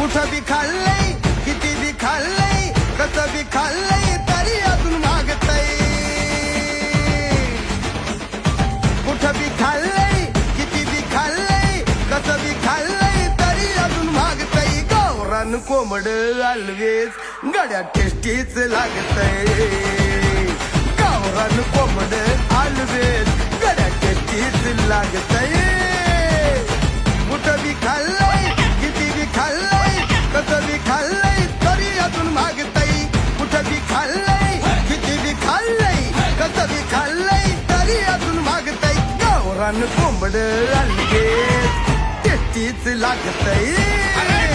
कुठं बी खाल्लंय किती बी खाल्लंय कसं बी खाल्लंय तरी अजून मागतय कुठं बी खाल्लंय किती बी खाल्लंय कसं बी खाल्लंय तरी अजून मागतय गावरान कोंबड always गड्या टेस्टीच लागतय गावरान कोंबड always गड्या टेस्टीच लागतय कुठं बी खाल्लंय किती बी खाल्लंय कसं बी खाल्लंय तरी अजून मागतय कुठं बी खाल्लंय किती बी खाल्लंय कसं बी खाल्लंय तरी अजून मागतय गावरान कोंबड always टेस्टीच लागतय